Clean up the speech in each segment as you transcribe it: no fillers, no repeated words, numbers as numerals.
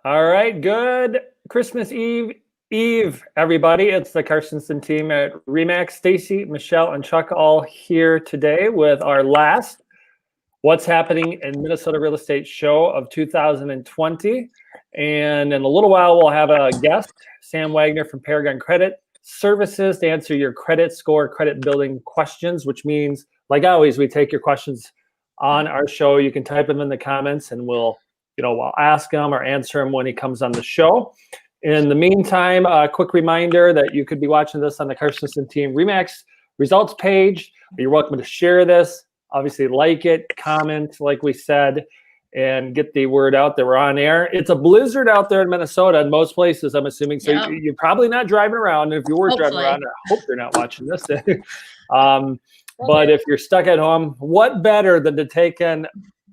All right, good Christmas Eve, everybody. It's the Carstensen team at Remax. Stacy, Michelle, and Chuck all here today with our last What's Happening in Minnesota Real Estate show of 2020. And in a little while, we'll have a guest, Sam Wagner from Paragon Credit Services, to answer your credit score, credit building questions, which means, like always, we take your questions on our show. You can type them in the comments and we'll ask him or answer him when he comes on the show. In the meantime, a quick reminder that you could be watching this on the Carstensen Team Remax results page. You're welcome to share this. Obviously, like it, comment, like we said, and get the word out that we're on air. It's a blizzard out there in Minnesota in most places, I'm assuming. So you're probably not driving around. And if you were driving around, I hope you're not watching this. But if you're stuck at home, what better than to take in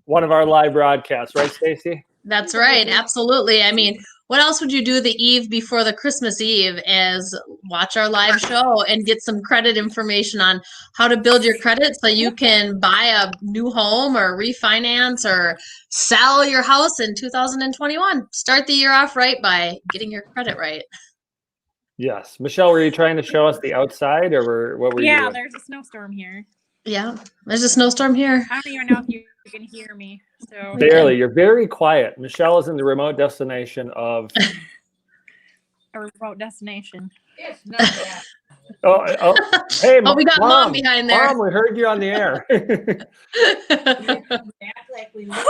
one of our live broadcasts, right, Stacy? That's right. Absolutely. I mean, what else would you do the eve before the Christmas Eve is watch our live show and get some credit information on how to build your credit so you can buy a new home or refinance or sell your house in 2021. Start the year off right by getting your credit right. Yes. Michelle, were you trying to show us the outside or what were you doing? Yeah, there's a snowstorm here. Yeah, there's a snowstorm here. I don't even know if you can hear me. So barely. You're very quiet. Michelle is in the remote destination of a remote destination. It's not that. Hey, we got mom behind there. Mom, we heard you on the air. Act like we live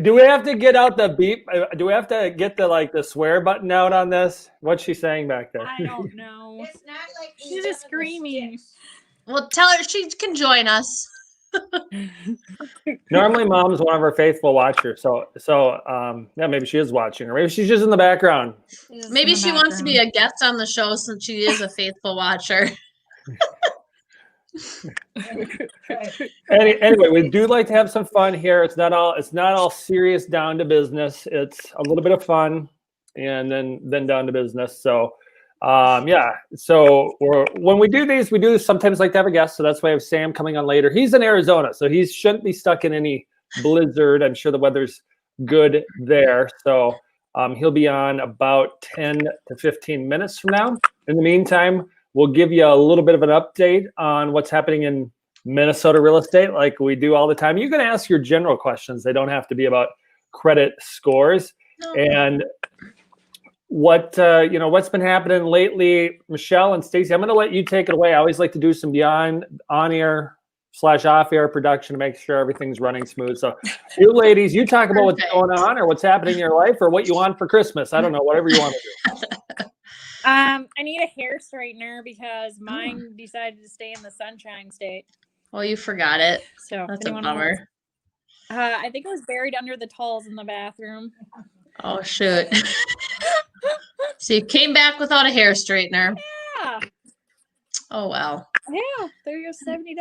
Do we have to get out the beep? Do we have to get the swear button out on this? What's she saying back there? I don't know. It's not like She's just screaming. Well, tell her she can join us. Normally, Mom's one of our faithful watchers, so maybe she is watching, or maybe she's just in the background. Maybe she wants to be a guest on the show since she is a faithful watcher. Anyway, we do like to have some fun here. It's not all serious down to business. It's a little bit of fun and then down to business. So so when we do these, we do sometimes like to have a guest. So that's why I have Sam coming on later. He's in Arizona, so he shouldn't be stuck in any blizzard. I'm sure the weather's good there. So he'll be on about 10 to 15 minutes from now. In the meantime, we'll give you a little bit of an update on what's happening in Minnesota real estate like we do all the time. You can ask your general questions. They don't have to be about credit scores. No. And what's been happening lately, Michelle and Stacy, I'm going to let you take it away. I always like to do some beyond on-air / off-air production to make sure everything's running smooth. So you ladies, you talk about what's going on or what's happening in your life or what you want for Christmas. I don't know, whatever you want to do. I need a hair straightener because mine decided to stay in the Sunshine State. Oh, you forgot it. So that's a bummer. I think it was buried under the towels in the bathroom. Oh, shoot. So you came back without a hair straightener. Yeah. Oh, well. Yeah, there goes $70.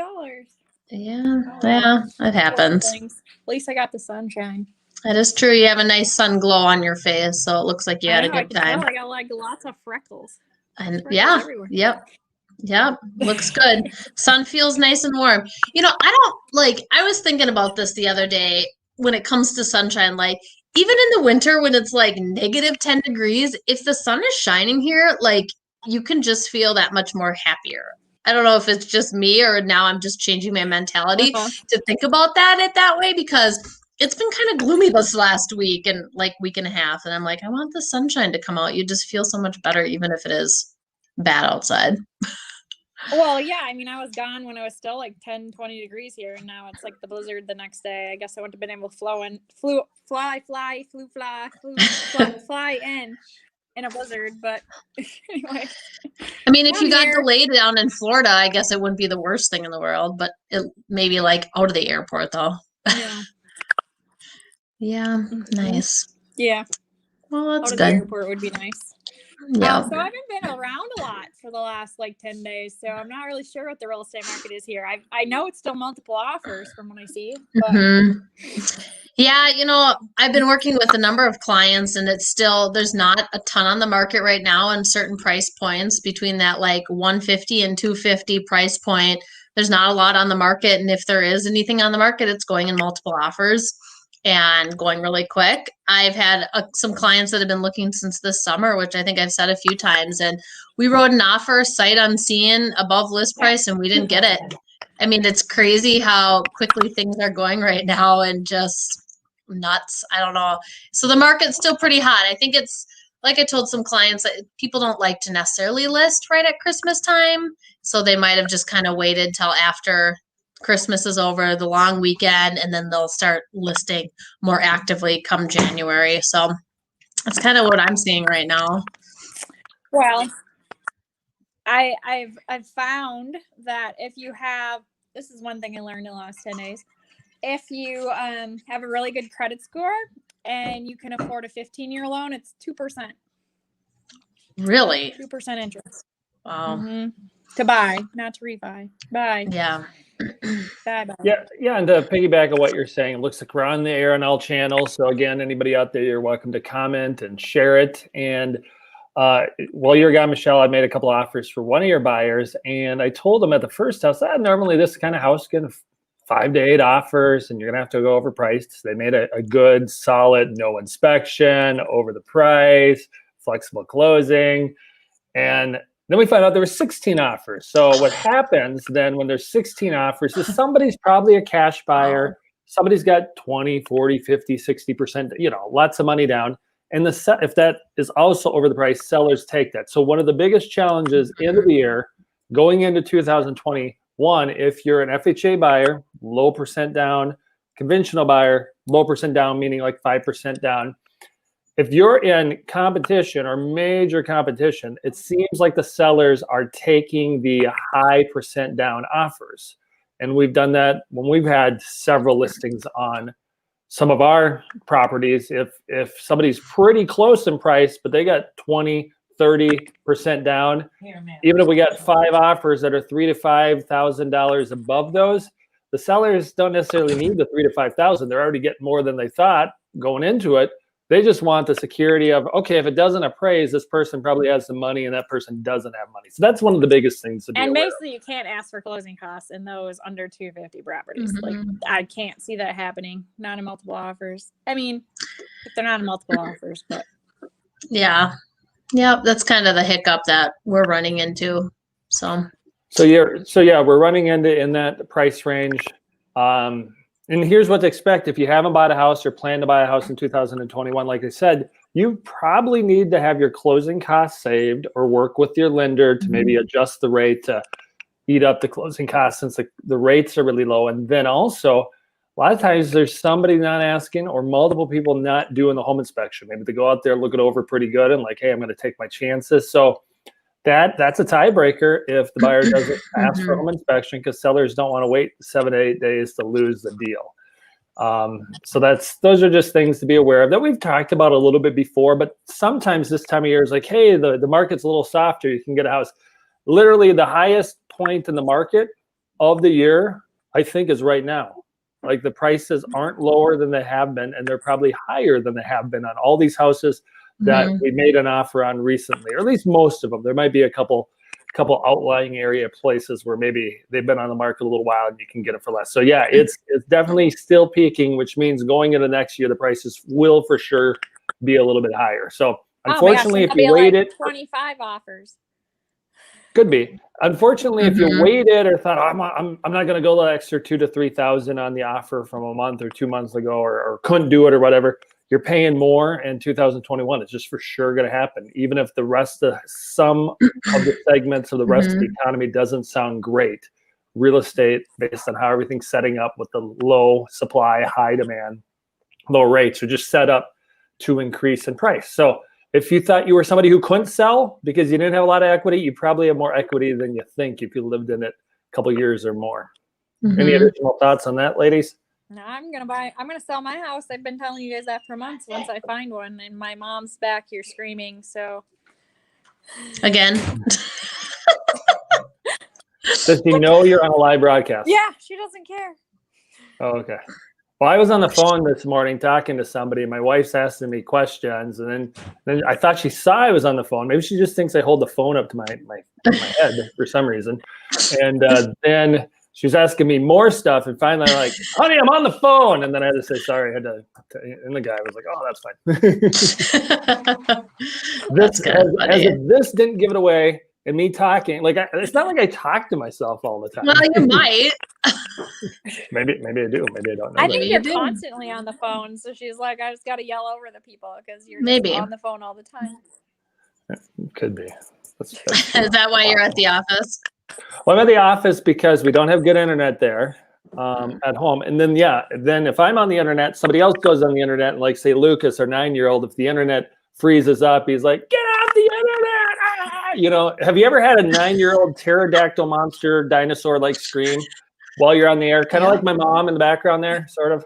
Yeah, it happens. At least I got the sunshine. That is true. You have a nice sun glow on your face, so it looks like you had a good time. I got lots of freckles. And yep, looks good. Sun feels nice and warm. I was thinking about this the other day when it comes to sunshine, even in the winter when it's negative 10 degrees, if the sun is shining here, you can just feel that much more happier. I don't know if it's just me or now I'm just changing my mentality to think about that way because it's been kind of gloomy this last week and week and a half. And I'm like, I want the sunshine to come out. You just feel so much better, even if it is bad outside. Well, yeah. I mean, I was gone when it was still 10, 20 degrees here. And now it's the blizzard the next day. I guess I wouldn't have been able to fly in a blizzard. But anyway. I mean, if you got delayed down in Florida, I guess it wouldn't be the worst thing in the world. But it maybe out of the airport, though. Yeah. Yeah, nice. Yeah. Well, that's good. The airport would be nice. Yeah. So I haven't been around a lot for the last 10 days, so I'm not really sure what the real estate market is here. I know it's still multiple offers from what I see. But... Yeah, I've been working with a number of clients, and it's still there's not a ton on the market right now on certain price points between that 150 and 250 price point. There's not a lot on the market, and if there is anything on the market, it's going in multiple offers. and going really quick. I've had some clients that have been looking since this summer, which I think I've said a few times. And we wrote an offer sight unseen above list price and we didn't get it. I mean, it's crazy how quickly things are going right now and just nuts. I don't know. So the market's still pretty hot. I think it's, like I told some clients, people don't like to necessarily list right at Christmas time. So they might have just kind of waited till after Christmas is over, the long weekend, and then they'll start listing more actively come January. So that's kind of what I'm seeing right now. Well, I've found that if you have, this is one thing I learned in the last 10 days. If you have a really good credit score and you can afford a 15-year loan, it's 2%. Really? 2% interest. Wow. Mm-hmm. To buy, not to refi. Buy. Yeah. Bye. Yeah, and to piggyback on what you're saying, it looks like we're on the air on all channels. So again, anybody out there, you're welcome to comment and share it. And while you're gone, Michelle, I made a couple offers for one of your buyers, and I told them at the first house that normally this kind of house can 5 to 8 offers, and you're gonna have to go overpriced. So they made a good, solid, no inspection, over the price, flexible closing, and then we found out there were 16 offers. So what happens then when there's 16 offers is somebody's probably a cash buyer. Somebody's got 20, 40, 50, 60%, lots of money down. And if that is also over the price, sellers take that. So one of the biggest challenges end of the year, going into 2021, if you're an FHA buyer, low percent down, conventional buyer, low percent down, meaning like 5% down. If you're in competition or major competition, it seems like the sellers are taking the high percent down offers. And we've done that when we've had several listings on some of our properties. If somebody's pretty close in price, but they got 20, 30% down, even if we got 5 offers that are $3,000 to $5,000 above those, the sellers don't necessarily need the $3,000 to $5,000. They're already getting more than they thought going into it. They just want the security of, okay, if it doesn't appraise, this person probably has some money and that person doesn't have money. So that's one of the biggest things to be aware of. Basically, you can't ask for closing costs in those under 250 properties. Like, I can't see that happening. Not in multiple offers. I mean, if they're not in multiple offers, but yeah, that's kind of the hiccup that we're running into. So we're running into in that price range. And here's what to expect. If you haven't bought a house or plan to buy a house in 2021, like I said, you probably need to have your closing costs saved or work with your lender to maybe adjust the rate to eat up the closing costs since the rates are really low. And then also, a lot of times there's somebody not asking or multiple people not doing the home inspection. Maybe they go out there, look it over pretty good and like, hey, I'm going to take my chances. So that's a tiebreaker if the buyer doesn't ask for home inspection, because sellers don't want to wait 7 to 8 days to lose the deal. So those are just things to be aware of that we've talked about a little bit before. But sometimes this time of year is like, hey, the market's a little softer. You can get a house. Literally the highest point in the market of the year, I think, is right now. Like the prices aren't lower than they have been, and they're probably higher than they have been on all these houses that we made an offer on recently, or at least most of them. There might be a couple outlying area places where maybe they've been on the market a little while and you can get it for less. So yeah, it's definitely still peaking, which means going into next year, the prices will for sure be a little bit higher. So unfortunately, if you waited, 25 offers. Could be. Unfortunately, if you waited or thought, I'm not going to go the extra 2,000 to 3,000 on the offer from a month or 2 months ago, or couldn't do it or whatever, you're paying more in 2021. It's just for sure going to happen. Even if some of the segments of the rest of the economy doesn't sound great, real estate, based on how everything's setting up with the low supply, high demand, low rates, are just set up to increase in price. So if you thought you were somebody who couldn't sell because you didn't have a lot of equity, you probably have more equity than you think if you lived in it a couple of years or more. Any additional thoughts on that, ladies? No, I'm gonna sell my house. I've been telling you guys that for months once I find one, and my mom's back here screaming, so again. Does she know you're on a live broadcast? Yeah, she doesn't care. Oh, okay. Well, I was on the phone this morning talking to somebody, and my wife's asking me questions, and then I thought she saw I was on the phone. Maybe she just thinks I hold the phone up to my head for some reason. And then she was asking me more stuff, and finally, I'm like, honey, I'm on the phone. And then I had to say, sorry. I had to, and the guy was like, oh, that's fine. That's kind of as funny. if this didn't give it away, and me talking, like, it's not like I talk to myself all the time. Well, you might. maybe I do. Maybe I don't know. I that. think you you're do. constantly on the phone. So she's like, I just got to yell over the people because you're Maybe. just on the phone all the time. Could be. That's Is that why you're at the office? Well, I'm at the office because we don't have good internet there at home. And then, then if I'm on the internet, somebody else goes on the internet, and like say Lucas, our 9-year-old, if the internet freezes up, he's like, get off the internet. Ah! You know, have you ever had a 9-year-old pterodactyl monster dinosaur like scream while you're on the air? Kind of like my mom in the background there, sort of.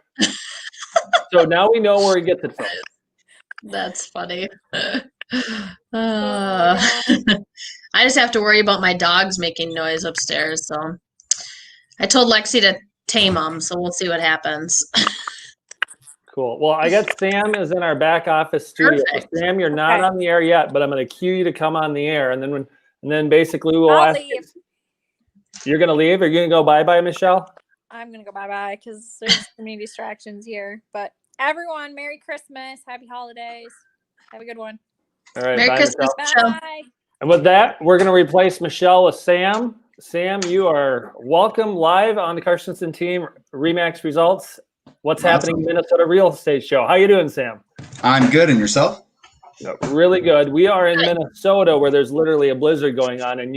So now we know where he gets it from. That's funny. I just have to worry about my dogs making noise upstairs. So I told Lexi to tame them. So we'll see what happens. Cool. Well, I guess Sam is in our back office studio. Perfect. Sam, you're not on the air yet, but I'm going to cue you to come on the air, and then basically we'll I'll ask. leave. You're going to leave? Are you going to go bye-bye, Michelle? I'm going to go bye-bye because there's too many distractions here. But everyone, Merry Christmas. Happy holidays. Have a good one. All right. Merry bye, Christmas, Michelle. Michelle. Bye. And with that, we're going to replace Michelle with Sam. Sam, you are welcome live on the Carstensen team Remax results. What's happening in Minnesota Real Estate Show? How you doing, Sam? I'm good. And yourself? Really good. We are in Minnesota where there's literally a blizzard going on, and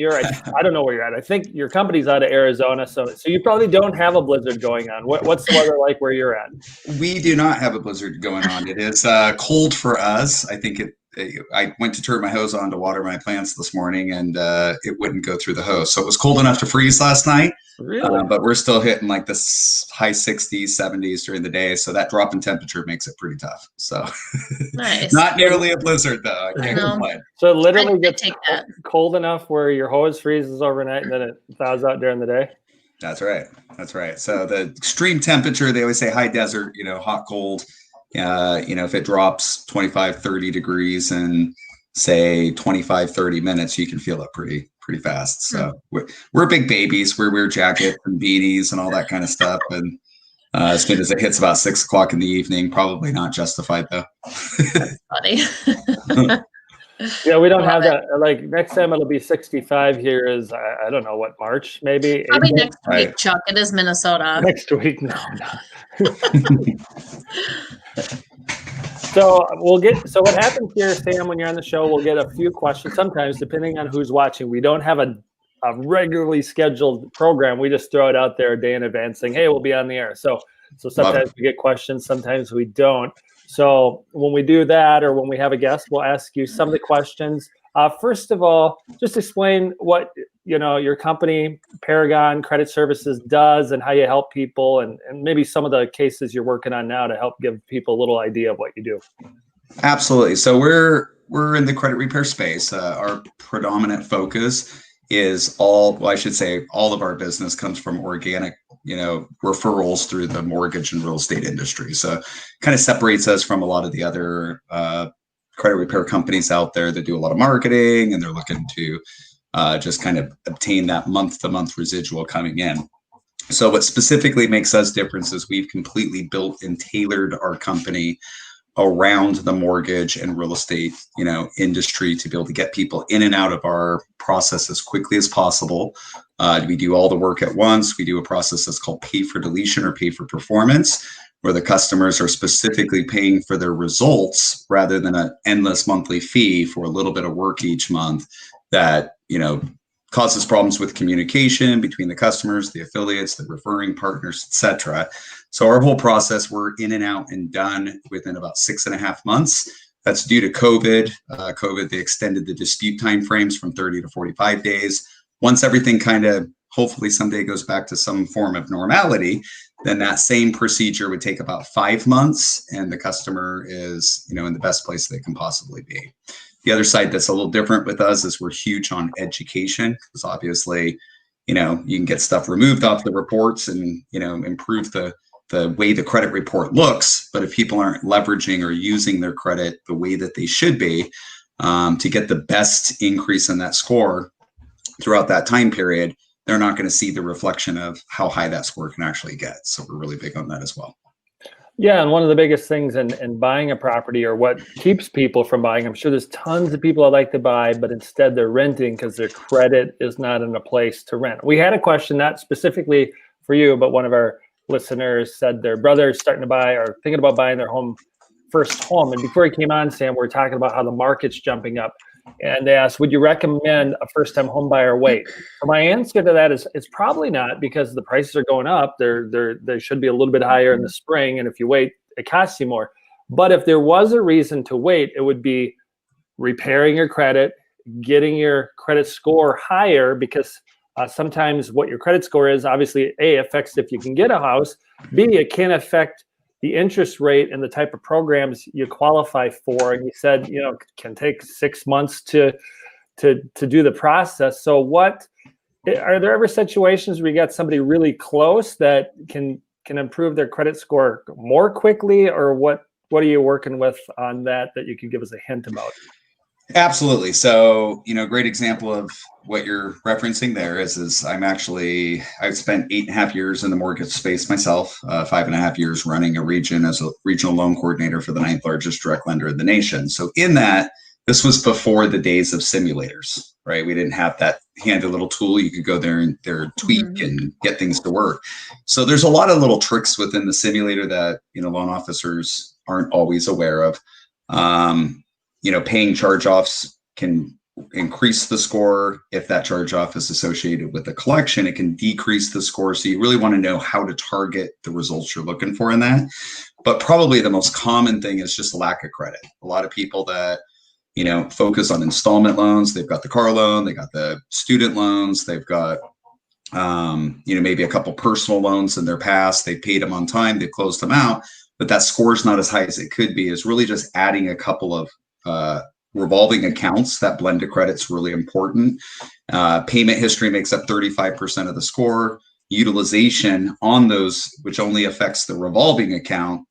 I don't know where you're at. I think your company's out of Arizona, so you probably don't have a blizzard going on. What's the weather like where you're at? We do not have a blizzard going on. It is cold for us. I think I went to turn my hose on to water my plants this morning, and it wouldn't go through the hose. So it was cold enough to freeze last night. Really? But we're still hitting like the high 60s, 70s during the day. So that drop in temperature makes it pretty tough. So Nice. not nearly a blizzard, though. I can't complain. So it literally gets take that. cold enough where your hose freezes overnight and then it thaws out during the day? That's right. That's right. So the extreme temperature, they always say high desert, hot, cold. If it drops 25, 30 degrees in, say, 25, 30 minutes, you can feel it pretty fast. So we're big babies. We wear jackets and beanies and all that kind of stuff. And as soon as it hits about 6 o'clock in the evening, probably not justified, though. Funny. Yeah, we don't have that. Like next time it'll be 65 here is, I don't know what, March, maybe? Probably April? next week, Chuck. It is Minnesota. Next week, no. So what happens here, Sam, when you're on the show, we'll get a few questions. Sometimes, depending on who's watching, we don't have a regularly scheduled program. We just throw it out there a day in advance saying, hey, we'll be on the air. So sometimes we get questions, sometimes we don't. So when we do that, or when we have a guest, we'll ask you some of the questions. First of all, just explain what your company, Paragon Credit Services, does and how you help people, and maybe some of the cases you're working on now to help give people a little idea of what you do. Absolutely. So we're in the credit repair space. Our predominant focus is all of our business comes from organic, referrals through the mortgage and real estate industry. So kind of separates us from a lot of the other credit repair companies out there that do a lot of marketing, and they're looking to just kind of obtain that month-to-month residual coming in. So what specifically makes us different is we've completely built and tailored our company around the mortgage and real estate, industry to be able to get people in and out of our process as quickly as possible. We do all the work at once. We do a process that's called pay for deletion or pay for performance, where the customers are specifically paying for their results rather than an endless monthly fee for a little bit of work each month that, causes problems with communication between the customers, the affiliates, the referring partners, etc. So our whole process, we're in and out and done within about 6.5 months. That's due to COVID. They extended the dispute timeframes from 30 to 45 days. Once everything kind of hopefully someday goes back to some form of normality, then that same procedure would take about 5 months, and the customer is, in the best place they can possibly be. The other side that's a little different with us is we're huge on education, because obviously, you can get stuff removed off the reports and, improve the way the credit report looks. But if people aren't leveraging or using their credit the way that they should be to get the best increase in that score throughout that time period, they're not going to see the reflection of how high that score can actually get. So we're really big on that as well. Yeah, and one of the biggest things in buying a property, or what keeps people from buying, I'm sure there's tons of people that like to buy, but instead they're renting because their credit is not in a place to rent. We had a question, not specifically for you, but one of our listeners said their brother is starting to buy or thinking about buying their first home. And before he came on, Sam, we were talking about how the market's jumping up. And they asked, would you recommend a first-time home buyer wait? So my answer to that is it's probably not, because the prices are going up. They should be a little bit higher in the spring. And if you wait, it costs you more. But if there was a reason to wait, it would be repairing your credit, getting your credit score higher, because sometimes what your credit score is, obviously, A, affects if you can get a house. B, it can affect the interest rate and the type of programs you qualify for. And you said, it can take 6 months to do the process. So are there ever situations where you got somebody really close that can improve their credit score more quickly, or what are you working with on that you could give us a hint about? Absolutely. So, great example of what you're referencing there is I've spent 8.5 years in the mortgage space myself, 5.5 years running a region as a regional loan coordinator for the 9th largest direct lender in the nation. So in that, this was before the days of simulators, right? We didn't have that handy little tool. You could go there and tweak and get things to work. So there's a lot of little tricks within the simulator that, loan officers aren't always aware of. Paying charge-offs can increase the score. If that charge-off is associated with a collection, it can decrease the score. So you really want to know how to target the results you're looking for in that. But probably the most common thing is just lack of credit. A lot of people that, focus on installment loans, they've got the car loan, they got the student loans, they've got, maybe a couple personal loans in their past, they paid them on time, they closed them out, but that score is not as high as it could be. Is really just adding a couple of revolving accounts. That blend of credit's really important. Payment history makes up 35% of the score. Utilization on those, which only affects the revolving account,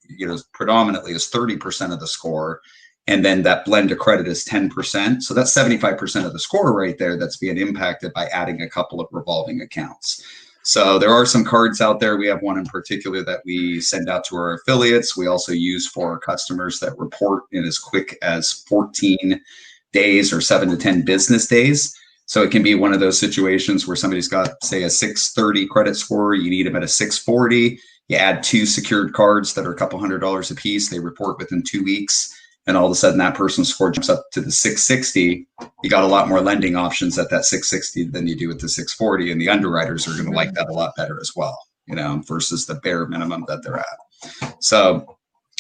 predominantly is 30% of the score. And then that blend of credit is 10%. So that's 75% of the score right there that's being impacted by adding a couple of revolving accounts. So there are some cards out there. We have one in particular that we send out to our affiliates. We also use for our customers that report in as quick as 14 days or 7 to 10 business days. So it can be one of those situations where somebody's got, say, a 630 credit score. You need them at a 640. You add 2 secured cards that are a couple $100 a piece. They report within 2 weeks. And all of a sudden that person's score jumps up to the 660. You got a lot more lending options at that 660 than you do with the 640. And the underwriters are going to like that a lot better as well, versus the bare minimum that they're at. So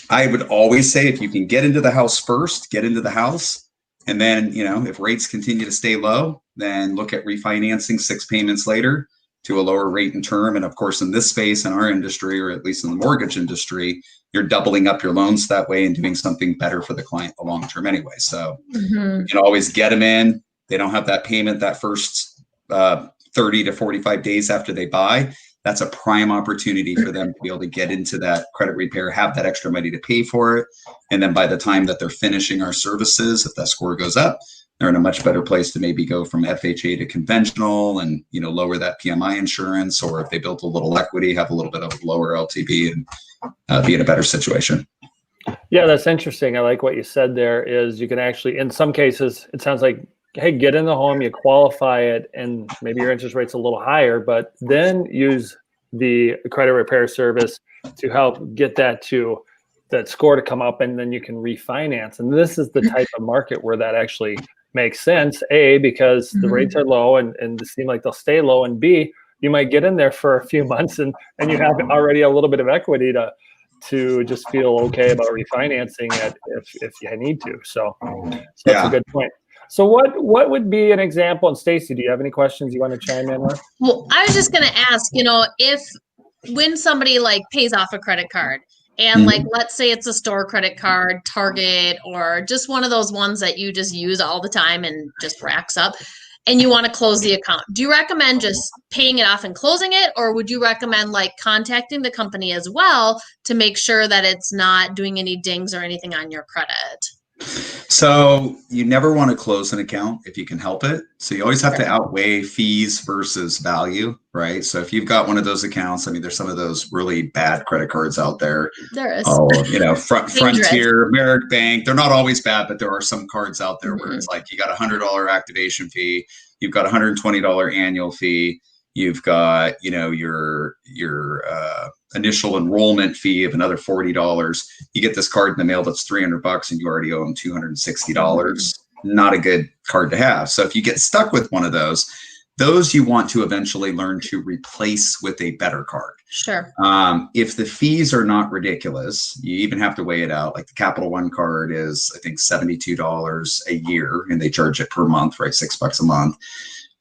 I would always say, if you can get into the house first, get into the house. And then, if rates continue to stay low, then look at refinancing 6 payments later to a lower rate and term. And of course, in this space, in our industry, or at least in the mortgage industry, you're doubling up your loans that way and doing something better for the client the long term anyway. So you can always get them in. They don't have that payment that first 30 to 45 days after they buy. That's a prime opportunity for them to be able to get into that credit repair, have that extra money to pay for it. And then by the time that they're finishing our services, if that score goes up, they're in a much better place to maybe go from FHA to conventional and, lower that PMI insurance, or if they built a little equity, have a little bit of lower LTV and be in a better situation. Yeah, that's interesting. I like what you said there. Is you can actually, in some cases, it sounds like, hey, get in the home, you qualify it, and maybe your interest rate's a little higher, but then use the credit repair service to help get that score to come up, and then you can refinance. And this is the type of market where that actually makes sense, A, because the rates are low and they seem like they'll stay low, and B, you might get in there for a few months and you have already a little bit of equity to just feel okay about refinancing it if you need to. So that's a good point. So what would be an example? And Stacy, do you have any questions you want to chime in with? Well, I was just going to ask, when somebody pays off a credit card, and let's say it's a store credit card, Target, or just one of those ones that you just use all the time and just racks up, and you want to close the account. Do you recommend just paying it off and closing it? Or would you recommend contacting the company as well to make sure that it's not doing any dings or anything on your credit? So you never want to close an account if you can help it. So you always have to outweigh fees versus value, right? So if you've got one of those accounts, I mean, there's some of those really bad credit cards out there. There is. Oh, Frontier, Merrick Bank. They're not always bad, but there are some cards out there where it's like you got $100 activation fee, you've got $120 annual fee, you've got, your initial enrollment fee of another $40. You get this card in the mail that's $300 and you already owe them $260. Not a good card to have. So if you get stuck with one of those you want to eventually learn to replace with a better card. Sure. If the fees are not ridiculous, you even have to weigh it out. Like the Capital One card is, I think, $72 a year, and they charge it per month, right? $6 a month.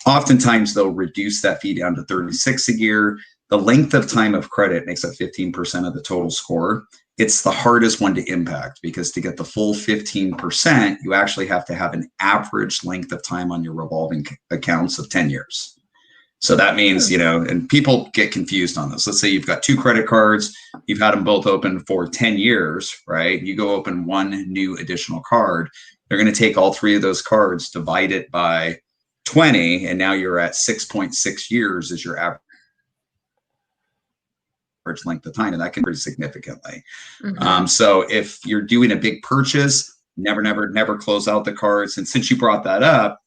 Oftentimes they'll reduce that fee down to $36 a year. The length of time of credit makes up 15% of the total score. It's the hardest one to impact because to get the full 15%, you actually have to have an average length of time on your revolving accounts of 10 years. So that means, and people get confused on this. Let's say you've got 2 credit cards, you've had them both open for 10 years, right? You go open one new additional card. They're going to take all 3 of those cards, divide it by 20, and now you're at 6.6 years as your average length of time, and that can vary significantly. So if you're doing a big purchase, never close out the cards. And since you brought that up,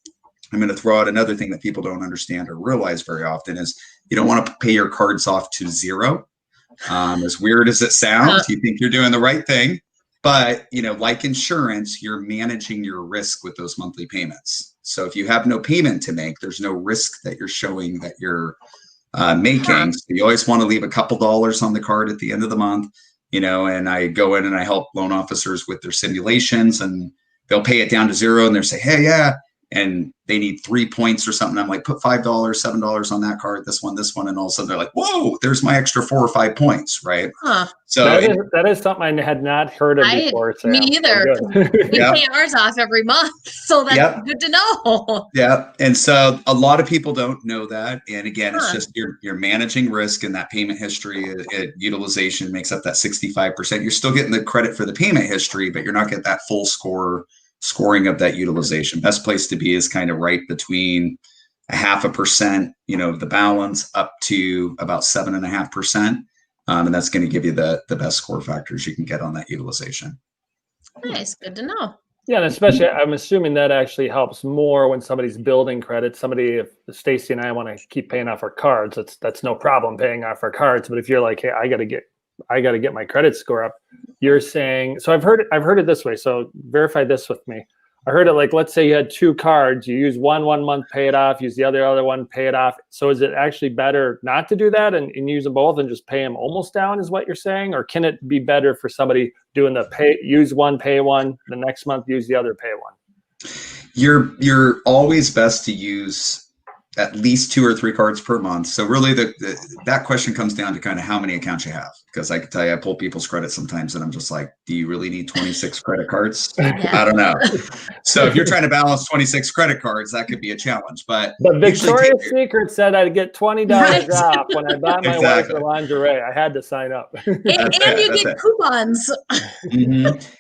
I'm going to throw out another thing that people don't understand or realize very often is you don't want to pay your cards off to zero. As weird as it sounds, you think you're doing the right thing, but like insurance, you're managing your risk with those monthly payments. So if you have no payment to make, there's no risk that you're showing that you're making. So you always want to leave a couple dollars on the card at the end of the month, and I go in and I help loan officers with their simulations, and they'll pay it down to zero and they'll say, hey, yeah. And they need 3 points or something. I'm like, put $5, $7 on that card, this one. And all of a sudden they're like, whoa, there's my extra 4 or 5 points. Right. So that is something I had not heard of before. Sam. Me either. We pay ours off every month. So that's good to know. Yeah. And so a lot of people don't know that. And again, it's just you're managing risk, and that payment history utilization makes up that 65%. You're still getting the credit for the payment history, but you're not getting that full scoring of that utilization. Best place to be is kind of right between 0.5%, of the balance up to about 7.5%. And that's going to give you the best score factors you can get on that utilization. Nice. Good to know. Yeah. And especially, I'm assuming that actually helps more when somebody's building credit. If Stacy and I want to keep paying off our cards, that's no problem paying off our cards. But if you're like, hey, I got to get my credit score up. You're saying, so I've heard it this way. So verify this with me. I heard it like, let's say you had 2 cards, you use one month, pay it off, use the other one, pay it off. So is it actually better not to do that and use them both and just pay them almost down is what you're saying? Or can it be better for somebody doing use one, pay one, the next month, use the other, pay one? You're always best to use at least 2 or 3 cards per month. So really that question comes down to kind of how many accounts you have. Because I can tell you, I pull people's credit sometimes and I'm just like, do you really need 26 credit cards? I don't know. So if you're trying to balance 26 credit cards, that could be a challenge. But Victoria's Secret said I'd get $20 off when I bought my wife the lingerie. I had to sign up. And you get coupons.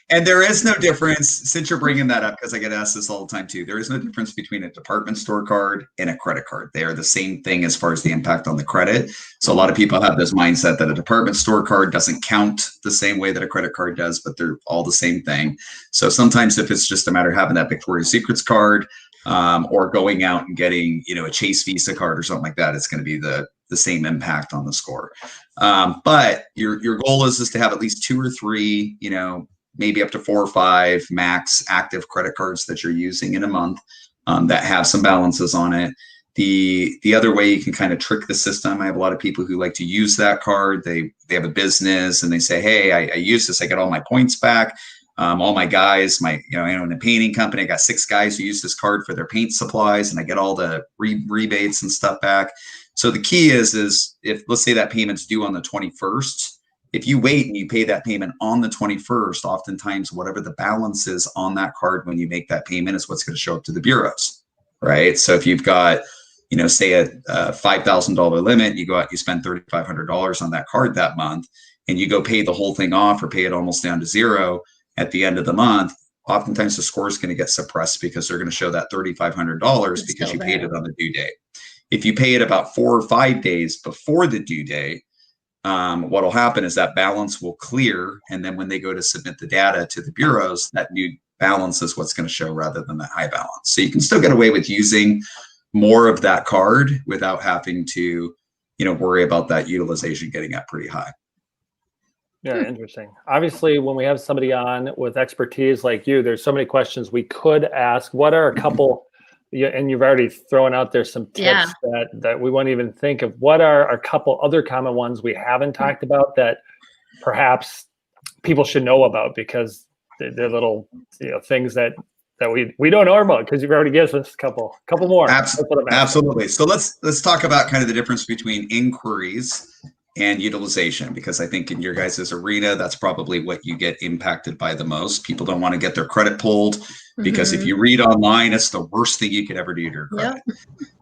And there is no difference, since you're bringing that up, because I get asked this all the time too. There is no difference between a department store card and a credit card. They are the same thing as far as the impact on the credit. So a lot of people have this mindset that a department store card doesn't count the same way that a credit card does, but they're all the same thing. So sometimes if it's just a matter of having that Victoria's Secrets card or going out and getting, a Chase Visa card or something like that, it's going to be the same impact on the score. But your goal is to have at least 2 or 3, maybe up to 4 or 5 max active credit cards that you're using in a month that have some balances on it. The other way you can kind of trick the system, I have a lot of people who like to use that card. They have a business and they say, hey, I use this, I get all my points back. All my guys, I own a painting company. I got 6 guys who use this card for their paint supplies, and I get all the rebates and stuff back. So the key is if, let's say that payment's due on the 21st, if you wait and you pay that payment on the 21st, oftentimes whatever the balance is on that card when you make that payment is what's going to show up to the bureaus, right? So if you've got, say a $5,000 limit, you go out, you spend $3,500 on that card that month, and you go pay the whole thing off or pay it almost down to zero at the end of the month, oftentimes the score is going to get suppressed because they're going to show that $3,500 because you paid it on the due date. If you pay it about 4 or 5 days before the due date, what will happen is that balance will clear. And then when they go to submit the data to the bureaus, that new balance is what's going to show rather than that high balance. So you can still get away with using more of that card without having to, worry about that utilization getting up pretty high. Yeah, interesting. Obviously, when we have somebody on with expertise like you, there's so many questions we could ask. What are a couple, and you've already thrown out there some tips that we won't even think of. What are a couple other common ones we haven't talked about that perhaps people should know about, because they're little things that we don't know about, because you've already given us a couple more. Absolutely. So let's talk about kind of the difference between inquiries and utilization, because I think in your guys' arena, that's probably what you get impacted by the most. People don't want to get their credit pulled because if you read online, it's the worst thing you could ever do to your credit.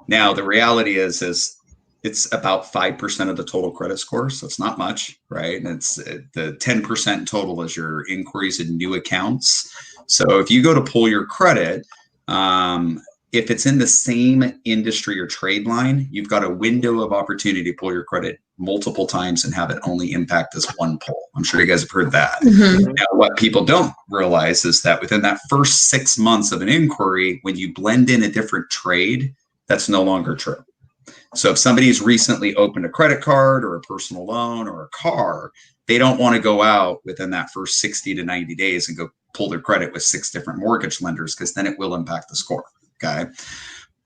Now, the reality is it's about 5% of the total credit score. So it's not much, right? And it's the 10% total is your inquiries and new accounts. So if you go to pull your credit, if it's in the same industry or trade line, you've got a window of opportunity to pull your credit multiple times and have it only impact this one pull. I'm sure you guys have heard that. Now, what people don't realize is that within that first 6 months of an inquiry, when you blend in a different trade, that's no longer true. So if somebody's recently opened a credit card or a personal loan or a car, they don't want to go out within that first 60 to 90 days and go pull their credit with 6 different mortgage lenders, because then it will impact the score. Okay.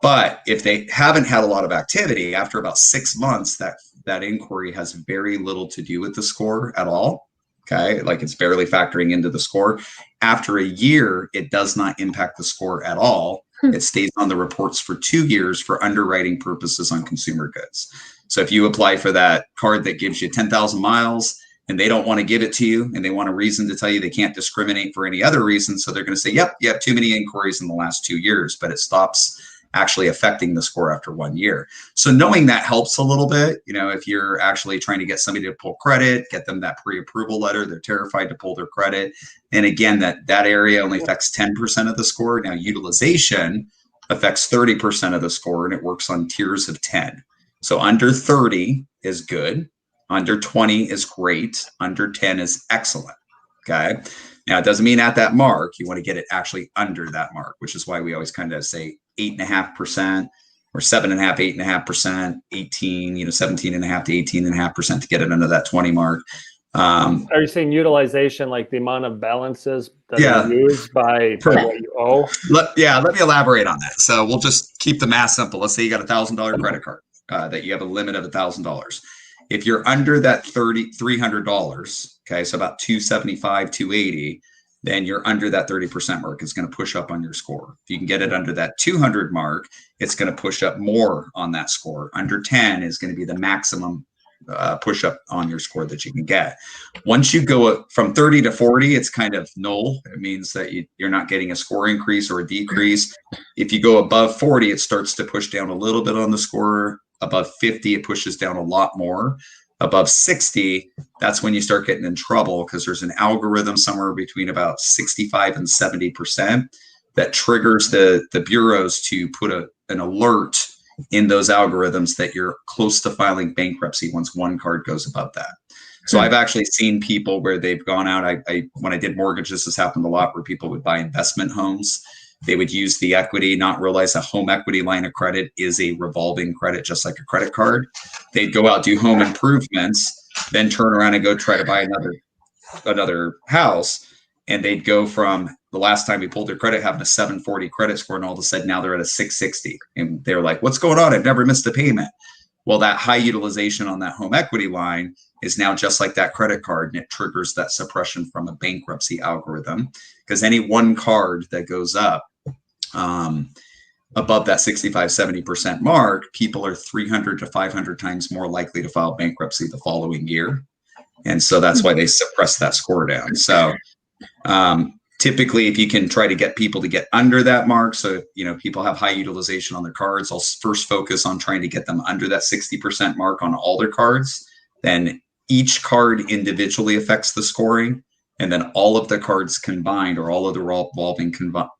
But if they haven't had a lot of activity, after about 6 months, that inquiry has very little to do with the score at all. Okay. Like it's barely factoring into the score. After a year, it does not impact the score at all. It stays on the reports for 2 years for underwriting purposes on consumer goods. So if you apply for that card that gives you 10,000 miles and they don't want to give it to you and they want a reason to tell you they can't discriminate for any other reason, so they're going to say, yep, you have too many inquiries in the last 2 years, but it stops actually affecting the score after 1 year. So knowing that helps a little bit. If you're actually trying to get somebody to pull credit, get them that pre-approval letter, they're terrified to pull their credit. And again, that area only affects 10% of the score. Now, utilization affects 30% of the score, and it works on tiers of 10. So under 30 is good. Under 20 is great. Under 10 is excellent. Okay. Now, it doesn't mean at that mark, you want to get it actually under that mark, which is why we always kind of say 8.5% or 7.5%, 8.5%, 18, 17.5% to 18.5% to get it under that 20 mark. Are you saying utilization, like the amount of balances that are used by what you owe? Let me elaborate on that. So we'll just keep the math simple. Let's say you got $1,000 credit card that you have a limit of $1,000. If you're under that $300, okay, so about $275, $280, then you're under that 30% mark. It's going to push up on your score. If you can get it under that 200 mark, it's going to push up more on that score. Under 10 is going to be the maximum push up on your score that you can get. Once you go from 30 to 40, it's kind of null. It means that you're not getting a score increase or a decrease. If you go above 40, it starts to push down a little bit on the score. Above 50, it pushes down a lot more. Above 60, that's when you start getting in trouble, because there's an algorithm somewhere between about 65 and 70% that triggers the bureaus to put an alert in those algorithms that you're close to filing bankruptcy once one card goes above that. So I've actually seen people where they've gone out. When I did mortgages, this happened a lot, where people would buy investment homes. They would use the equity, not realize a home equity line of credit is a revolving credit, just like a credit card. They'd go out, do home improvements, then turn around and go try to buy another house. And they'd go from the last time we pulled their credit having a 740 credit score, and all of a sudden now they're at a 660. And they're like, what's going on? I've never missed a payment. Well, that high utilization on that home equity line is now just like that credit card, and it triggers that suppression from a bankruptcy algorithm, because any one card that goes up above that 65, 70% mark, people are 300 to 500 times more likely to file bankruptcy the following year. And so that's why they suppress that score down. So typically, if you can try to get people to get under that mark, so people have high utilization on their cards, I'll first focus on trying to get them under that 60% mark on all their cards. Then each card individually affects the scoring. and then all of the cards combined, or all of the revolving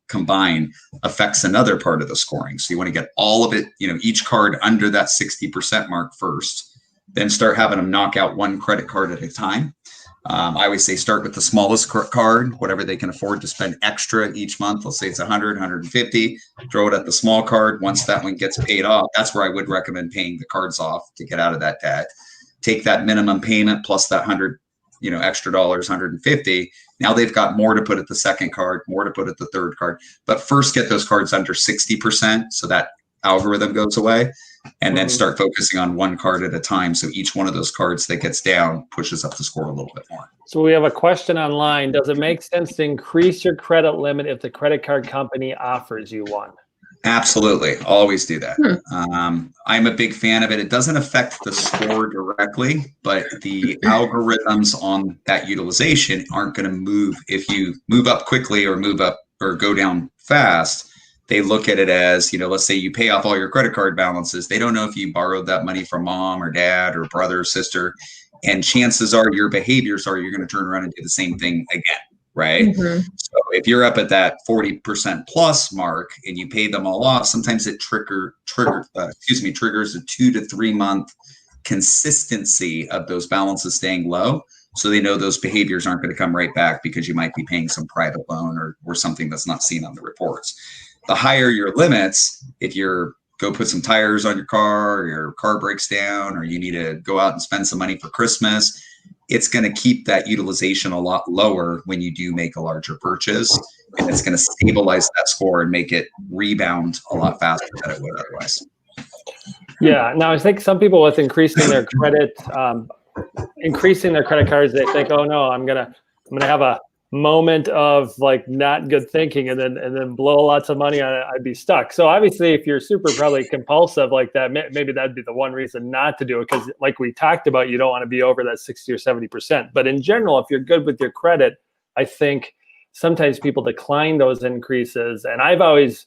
combined, affects another part of the scoring. So you want to get all of it, each card under that 60% mark first, then start having them knock out one credit card at a time. I always say start with the smallest card, whatever they can afford to spend extra each month. Let's say it's 100, 150, throw it at the small card. Once that one gets paid off, that's where I would recommend paying the cards off to get out of that debt. Take that minimum payment plus that 100, extra dollars, 150. Now they've got more to put at the second card, more to put at the third card. But first get those cards under 60% so that algorithm goes away, and then start focusing on one card at a time. So each one of those cards that gets down pushes up the score a little bit more. So we have a question online. Does it make sense to increase your credit limit if the credit card company offers you one? Absolutely. Always do that. I'm a big fan of it. It doesn't affect the score directly, but the algorithms on that utilization aren't going to move. If you move up quickly or move up or go down fast, they look at it as, let's say you pay off all your credit card balances. They don't know if you borrowed that money from mom or dad or brother or sister. And chances are your behaviors are you're going to turn around and do the same thing again, right? So if you're up at that 40% plus mark and you pay them all off, sometimes it triggers a 2 to 3 month consistency of those balances staying low. So they know those behaviors aren't going to come right back because you might be paying some private loan or something that's not seen on the reports. The higher your limits, if you're go put some tires on your car, or your car breaks down, or you need to go out and spend some money for Christmas, it's going to keep that utilization a lot lower when you do make a larger purchase, and it's going to stabilize that score and make it rebound a lot faster than it would otherwise. Yeah. Now I think some people with increasing their credit cards, they think, oh no, I'm gonna have a moment of like not good thinking and then blow lots of money on it, I'd be stuck. So obviously if you're super probably compulsive like that, maybe that'd be the one reason not to do it, because like we talked about, you don't want to be over that 60 or 70%. But in general, if you're good with your credit, I think sometimes people decline those increases, and I've always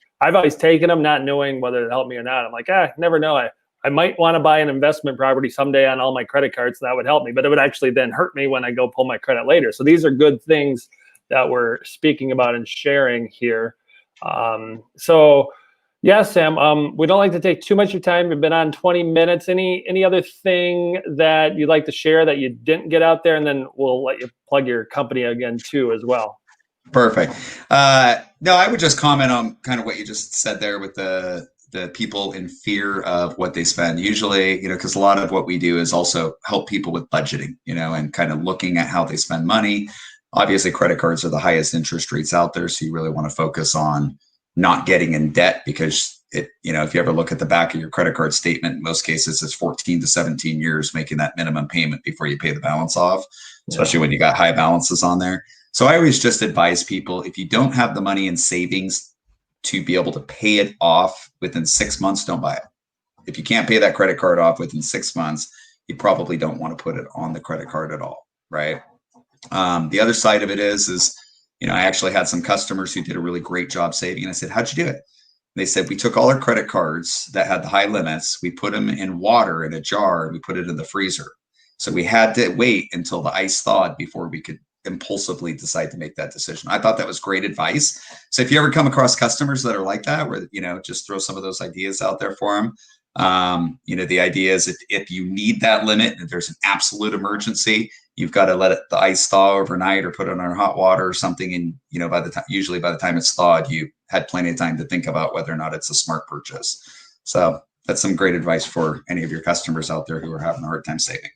taken them not knowing whether it helped me or not. I'm like, never know. I might want to buy an investment property someday on all my credit cards. So that would help me, but it would actually then hurt me when I go pull my credit later. So these are good things that we're speaking about and sharing here. So yeah, Sam, we don't like to take too much of your time. We've been on 20 minutes. Any other thing that you'd like to share that you didn't get out there? And then we'll let you plug your company again too as well. Perfect. No, I would just comment on kind of what you just said there with the people in fear of what they spend. Usually, because a lot of what we do is also help people with budgeting, and kind of looking at how they spend money. Obviously, credit cards are the highest interest rates out there. So you really want to focus on not getting in debt, because if you ever look at the back of your credit card statement, in most cases, it's 14 to 17 years making that minimum payment before you pay the balance off, especially when you got high balances on there. So I always just advise people, if you don't have the money in savings to be able to pay it off within 6 months, don't buy it. If you can't pay that credit card off within 6 months, you probably don't want to put it on the credit card at all, right? The other side of it is, I actually had some customers who did a really great job saving. And I said, how'd you do it? And they said, we took all our credit cards that had the high limits, we put them in water in a jar, and we put it in the freezer. So we had to wait until the ice thawed before we could impulsively decide to make that decision. I thought that was great advice. So if you ever come across customers that are like that, where, just throw some of those ideas out there for them. The idea is if you need that limit, if there's an absolute emergency, you've got to let the ice thaw overnight or put it on hot water or something. And, usually by the time it's thawed, you had plenty of time to think about whether or not it's a smart purchase. So that's some great advice for any of your customers out there who are having a hard time saving.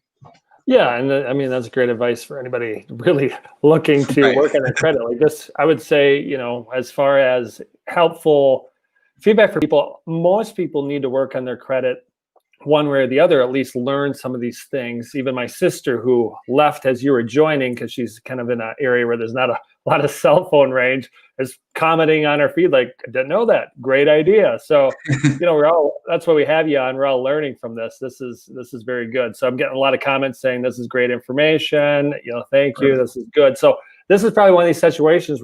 Yeah, and that's great advice for anybody really looking to work on their credit. Like this, I would say, as far as helpful feedback for people, most people need to work on their credit one way or the other, at least learn some of these things. Even my sister, who left as you were joining, because she's kind of in an area where there's not a lot of cell phone range, is commenting on our feed like, I didn't know that. Great idea. So, that's why we have you on. We're all learning from this. This is very good. So I'm getting a lot of comments saying this is great information. Thank you. This is good. So this is probably one of these situations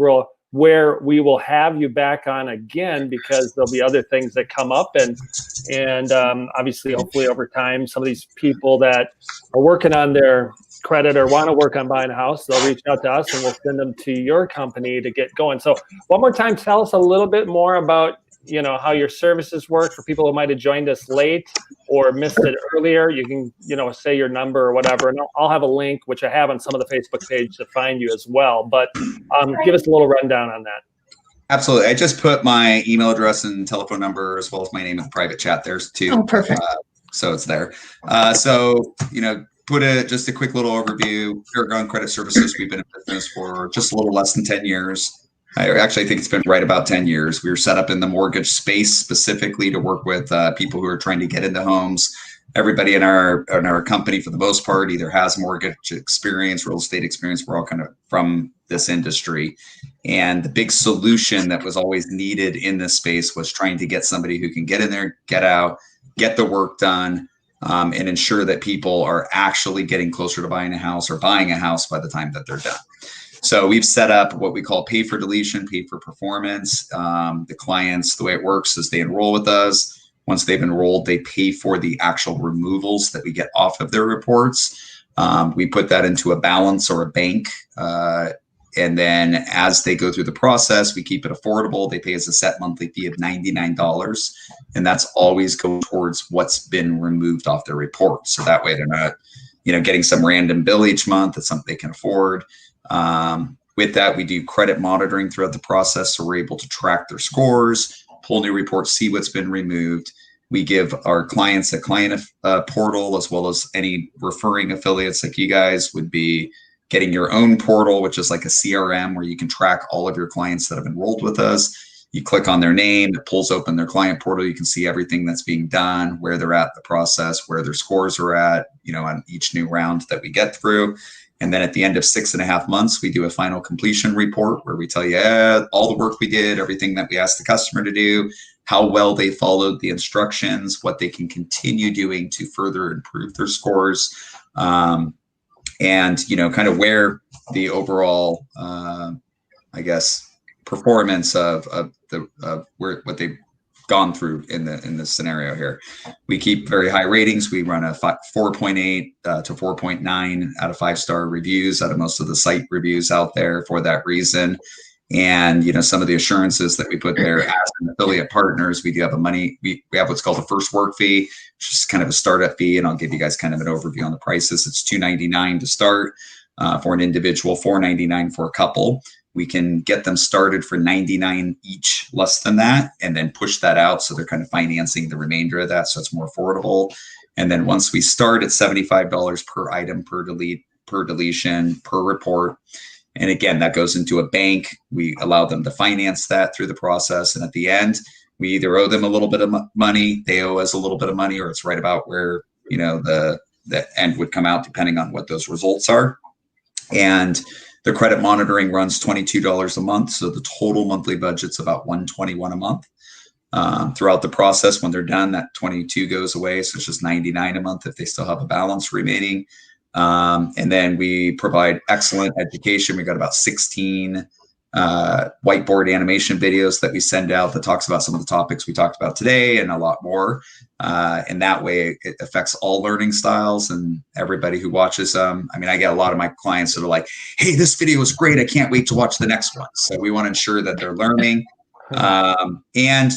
where we will have you back on again, because there'll be other things that come up, and obviously, hopefully over time, some of these people that are working on their credit or want to work on buying a house, they'll reach out to us and we'll send them to your company to get going. So one more time, tell us a little bit more about, you know, how your services work for people who might have joined us late or missed it earlier. You can, you know, say your number or whatever, and I'll have a link, which I have on some of the Facebook page, to find you as well. But give us a little rundown on that. Absolutely. I just put my email address and telephone number as well as my name in the private chat there too. Oh, perfect. So it's there. So, you know, just a quick little overview. Paragon Credit Services, we've been in business for just a little less than 10 years. I actually think it's been right about 10 years. We were set up in the mortgage space specifically to work with people who are trying to get into homes. Everybody in our company, for the most part, either has mortgage experience, real estate experience. We're all kind of from this industry. And the big solution that was always needed in this space was trying to get somebody who can get in there, get out, get the work done, and ensure that people are actually getting closer to buying a house or buying a house by the time that they're done. So we've set up what we call pay for deletion, pay for performance. The clients, the way it works is they enroll with us. Once they've enrolled, they pay for the actual removals that we get off of their reports. We put that into a balance or a bank. And then as they go through the process, we keep it affordable. They pay us a set monthly fee of $99. And that's always go towards what's been removed off their report. So that way they're not, you know, getting some random bill each month. It's something they can afford. With that, we do credit monitoring throughout the process. So we're able to track their scores, pull new reports, see what's been removed. We give our clients a client portal, as well as any referring affiliates like you guys would be getting your own portal, which is like a CRM where you can track all of your clients that have enrolled with us. You click on their name, it pulls open their client portal. You can see everything that's being done, where they're at in the process, where their scores are at, you know, on each new round that we get through. And then at the end of 6.5 months, we do a final completion report where we tell you all the work we did, everything that we asked the customer to do, how well they followed the instructions, what they can continue doing to further improve their scores, and, you know, kind of where the overall, I guess, performance of what they've gone through in this scenario here. We keep very high ratings. We run a 4.8 to 4.9 out of 5-star reviews out of most of the site reviews out there for that reason. And, you know, some of the assurances that we put there as an affiliate partners, we do have we have what's called a first work fee, which is kind of a startup fee. And I'll give you guys kind of an overview on the prices. It's $299 to start for an individual, $499 for a couple. We can get them started for $99 each, less than that, and then push that out. So they're kind of financing the remainder of that. So it's more affordable. And then once we start at $75 per item, per deletion, per report. And again, that goes into a bank. We allow them to finance that through the process. And at the end, we either owe them a little bit of money, they owe us a little bit of money, or it's right about where, you know, the end would come out, depending on what those results are. And the credit monitoring runs $22 a month. So the total monthly budget's about $121 a month. Throughout the process, when they're done, that 22 goes away. So it's just $99 a month if they still have a balance remaining. And then we provide excellent education. We got about 16 whiteboard animation videos that we send out that talks about some of the topics we talked about today and a lot more. And that way it affects all learning styles and everybody who watches them. I mean, I get a lot of my clients that are like, hey, this video was great. I can't wait to watch the next one. So we want to ensure that they're learning. And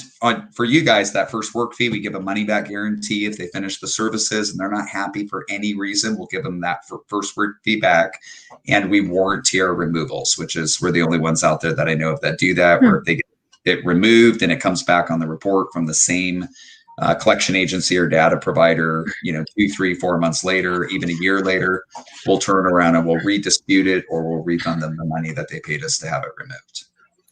for you guys, that first work fee, we give a money back guarantee. If they finish the services and they're not happy for any reason, we'll give them that first work fee back. And we warranty our removals, which is, we're the only ones out there that I know of that do that, where if they get it removed and it comes back on the report from the same collection agency or data provider, you know, 2, 3, 4 months later, even a year later, we'll turn around and we'll redispute it, or we'll refund them the money that they paid us to have it removed.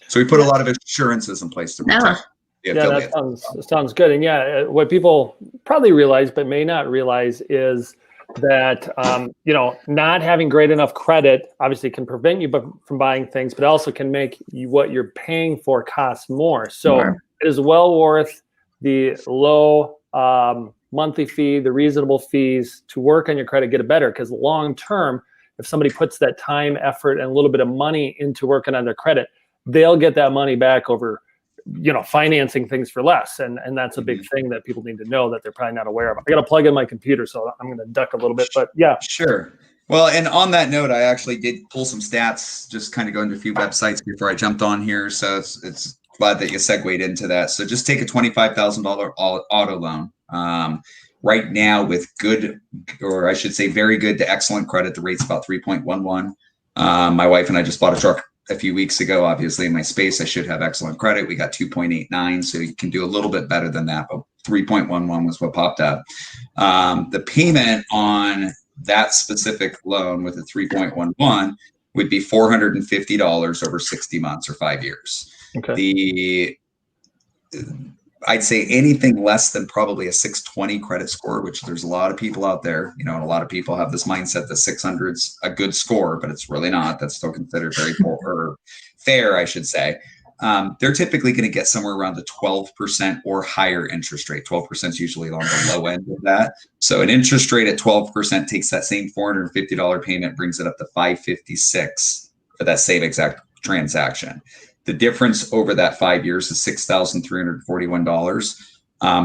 So we put a lot of assurances in place to protect the affiliate. That sounds good. And yeah, what people probably realize but may not realize is that you know, not having great enough credit obviously can prevent you from buying things, but also can make you what you're paying for cost more. So it is well worth the low monthly fee, the reasonable fees to work on your credit, get it better. Because long term, if somebody puts that time, effort, and a little bit of money into working on their credit, they'll get that money back over, you know, financing things for less. And that's a big thing that people need to know that they're probably not aware of. I got to plug in my computer, so I'm going to duck a little bit, but yeah. Sure. Well, and on that note, I actually did pull some stats, just kind of going to a few websites before I jumped on here. So it's glad that you segued into that. So just take a $25,000 auto loan. Right now with good, or I should say very good to excellent credit, the rate's about 3.11. My wife and I just bought a truck a few weeks ago. Obviously in my space, I should have excellent credit. We got 2.89. So you can do a little bit better than that, but 3.11 was what popped up. The payment on that specific loan with a 3.11 would be $450 over 60 months or 5 years. Okay. I'd say anything less than probably a 620 credit score, which there's a lot of people out there, and a lot of people have this mindset that 600's a good score, but it's really not. That's still considered very poor or fair, I should say. They're typically going to get somewhere around the 12% or higher interest rate. 12% is usually on the low end of that. So an interest rate at 12% takes that same $450 payment, brings it up to $556 for that same exact transaction. The difference over that 5 years is $6,341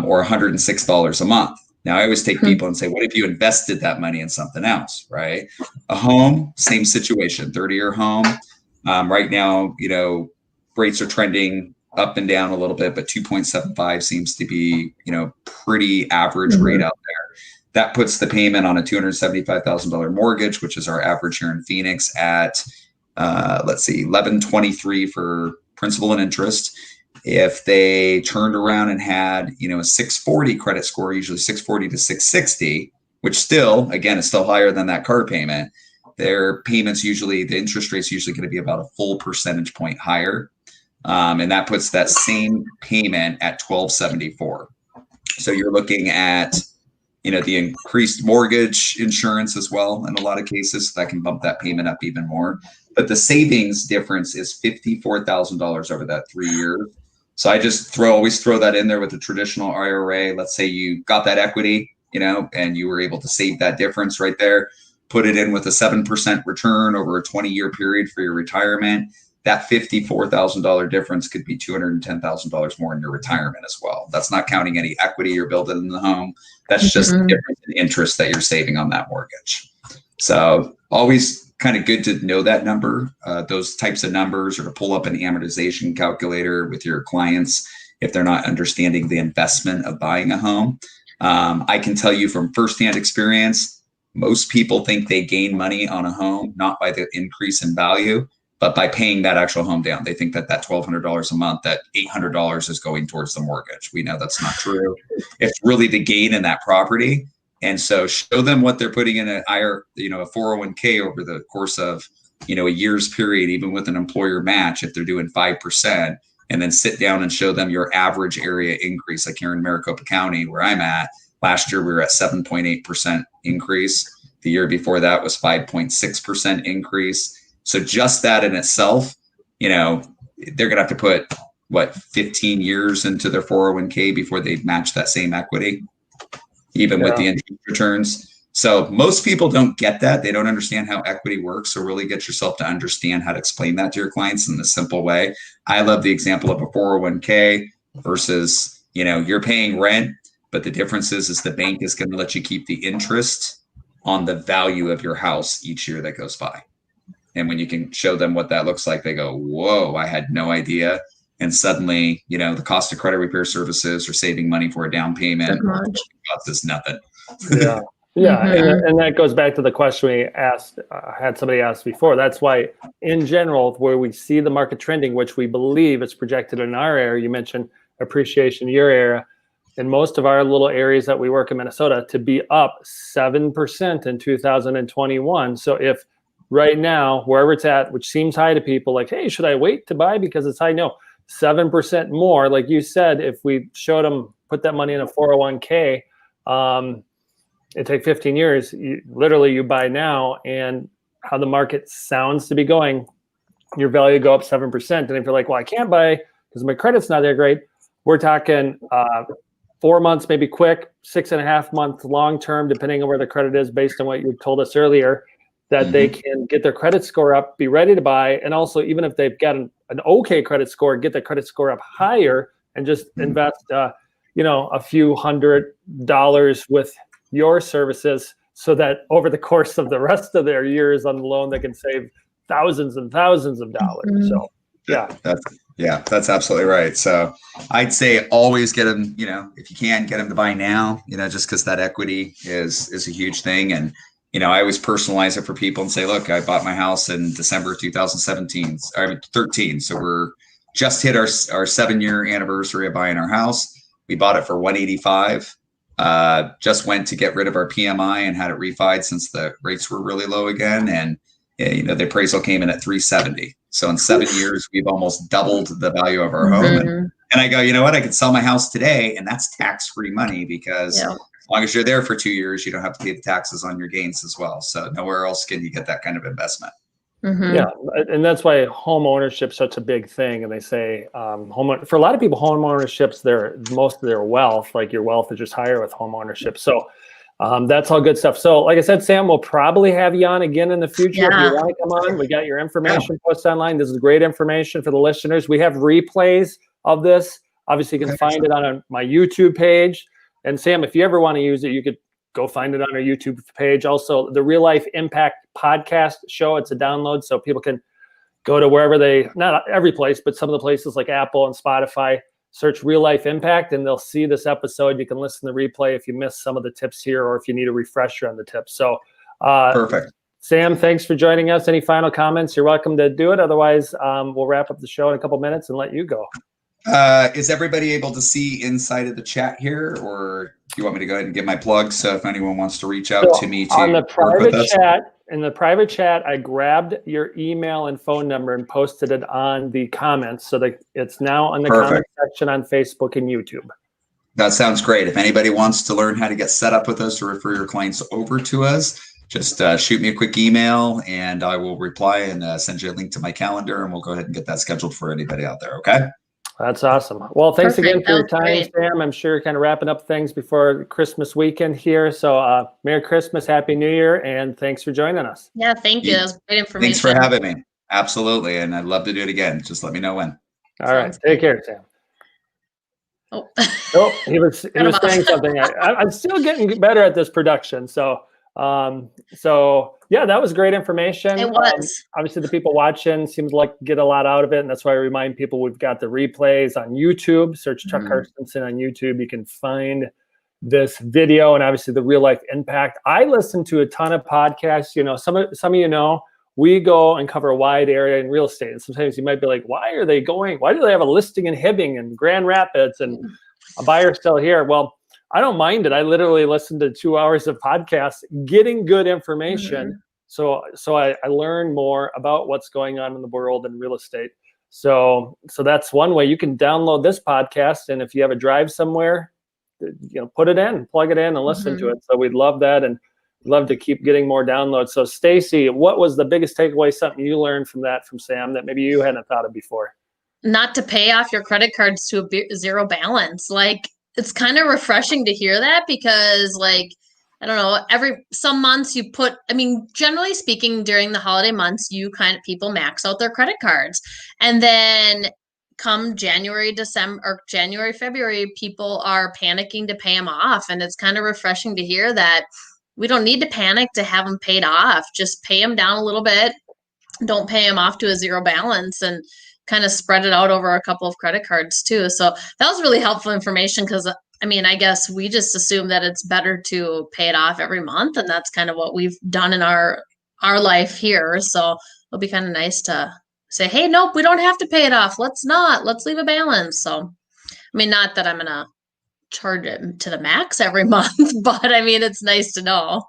or $106 a month. Now, I always take people and say, what if you invested that money in something else, right? A home, same situation, 30-year home. Right now, rates are trending up and down a little bit, but 2.75 seems to be, pretty average rate out there. That puts the payment on a $275,000 mortgage, which is our average here in Phoenix at, $1,123 for principal and interest. If they turned around and had, a 640 credit score, usually 640 to 660, which still, again, is still higher than that car payment, their payments usually, the interest rate's usually going to be about a full percentage point higher. And that puts that same payment at $1,274. So you're looking at, the increased mortgage insurance as well in a lot of cases, so that can bump that payment up even more. But the savings difference is $54,000 over that 3 years. So I just always throw that in there with the traditional IRA. Let's say you got that equity, and you were able to save that difference right there, put it in with a 7% return over a 20-year period for your retirement. That $54,000 difference could be $210,000 more in your retirement as well. That's not counting any equity you're building in the home. That's just the difference in interest that you're saving on that mortgage. So always kind of good to know that number, those types of numbers, or to pull up an amortization calculator with your clients if they're not understanding the investment of buying a home. I can tell you from firsthand experience, most people think they gain money on a home, not by the increase in value, but by paying that actual home down. They think that $1,200 a month, that $800 is going towards the mortgage. We know that's not true. It's really the gain in that property. And so show them what they're putting in a 401k over the course of, a year's period, even with an employer match, if they're doing 5%, and then sit down and show them your average area increase. Like here in Maricopa County, where I'm at, last year we were at 7.8% increase. The year before that was 5.6% increase. So just that in itself, they're going to have to put 15 years into their 401k before they match that same equity, even with the interest returns. So most people don't get that. They don't understand how equity works. So really get yourself to understand how to explain that to your clients in a simple way. I love the example of a 401k versus, you're paying rent, but the difference is the bank is going to let you keep the interest on the value of your house each year that goes by. And when you can show them what that looks like, they go, whoa, I had no idea. And suddenly, the cost of credit repair services or saving money for a down payment is nothing. Yeah. And that goes back to the question we asked, had somebody ask before. That's why, in general, where we see the market trending, which we believe is projected in our area, you mentioned appreciation in your area, in most of our little areas that we work in Minnesota, to be up 7% in 2021. So if right now, wherever it's at, which seems high to people, like, hey, should I wait to buy because it's high? No, 7% more. Like you said, if we showed them, put that money in a 401k, it take 15 years. You buy now, and how the market sounds to be going, your value go up 7%. And if you're like, well, I can't buy because my credit's not that great, we're talking 4 months, maybe quick, 6.5 months long-term, depending on where the credit is based on what you told us earlier, that they can get their credit score up, be ready to buy. And also, even if they've got an okay credit score, get the credit score up higher and just invest, a few $100 with your services so that over the course of the rest of their years on the loan, they can save thousands and thousands of dollars. So that's absolutely right. So I'd say always get them, if you can get them to buy now, just because that equity is a huge thing. And, I always personalize it for people and say, look, I bought my house in December 2017, 13. So we're just hit our 7-year anniversary of buying our house. We bought it for 185. Just went to get rid of our PMI and had it refied since the rates were really low again. And, the appraisal came in at 370. So in 7 years, we've almost doubled the value of our home. And I go, you know what? I could sell my house today, and that's tax-free money because as long as you're there for 2 years, you don't have to pay the taxes on your gains as well. So nowhere else can you get that kind of investment. Yeah, and that's why home ownership is such a big thing. And they say for a lot of people, home ownership's most of their wealth. Like your wealth is just higher with home ownership. So that's all good stuff. So like I said, Sam, we'll probably have you on again in the future. If you want to come on, we got your information posted online. This is great information for the listeners. We have replays of this. Obviously, you can find it on my YouTube page. And Sam, if you ever want to use it, you could go find it on our YouTube page. Also, the Real Life Impact podcast show, it's a download. So people can go to wherever not every place, but some of the places like Apple and Spotify, search Real Life Impact, and they'll see this episode. You can listen to the replay if you missed some of the tips here, or if you need a refresher on the tips. So perfect. Sam, thanks for joining us. Any final comments? You're welcome to do it. Otherwise, we'll wrap up the show in a couple minutes and let you go. Is everybody able to see inside of the chat here, or do you want me to go ahead and give my plug? So if anyone wants to reach out to me on the private chat, in the private chat, I grabbed your email and phone number and posted it on the comments, so that it's now on the comment section on Facebook and YouTube. That sounds great. If anybody wants to learn how to get set up with us or refer your clients over to us, just shoot me a quick email and I will reply and send you a link to my calendar, and we'll go ahead and get that scheduled for anybody out there. Okay. That's awesome. Well, thanks again for your time, Sam. I'm sure you're kind of wrapping up things before Christmas weekend here. So Merry Christmas, Happy New Year, and thanks for joining us. Yeah, thank you. That was great information. Thanks for having me. Absolutely. And I'd love to do it again. Just let me know when. All right. Take care, Sam. Oh, he was saying something. I'm still getting better at this production. So yeah, that was great information. It was. Obviously, the people watching seems like get a lot out of it, and that's why I remind people we've got the replays on YouTube. Search Chuck Carstensen on YouTube. You can find this video and obviously the Real Life Impact. I listen to a ton of podcasts. Some of we go and cover a wide area in real estate, and sometimes you might be like, why do they have a listing in Hibbing and Grand Rapids and a buyer still here? Well, I don't mind it. I literally listen to 2 hours of podcasts, getting good information. So I learn more about what's going on in the world in real estate. So that's one way. You can download this podcast, and if you have a drive somewhere, put it in, plug it in, and listen to it. So we'd love that, and love to keep getting more downloads. So Stacy, what was the biggest takeaway? Something you learned from Sam that maybe you hadn't thought of before? Not to pay off your credit cards to a zero balance. Like, it's kind of refreshing to hear that, because I don't know, some months generally speaking, during the holiday months, people max out their credit cards. And then come January, February, people are panicking to pay them off. And it's kind of refreshing to hear that we don't need to panic to have them paid off. Just pay them down a little bit. Don't pay them off to a zero balance, and kind of spread it out over a couple of credit cards too. So that was really helpful information, because I guess we just assume that it's better to pay it off every month, and that's kind of what we've done in our life here. So it'll be kind of nice to say, hey, nope, we don't have to pay it off. Let's leave a balance. So, not that I'm going to charge it to the max every month, but it's nice to know.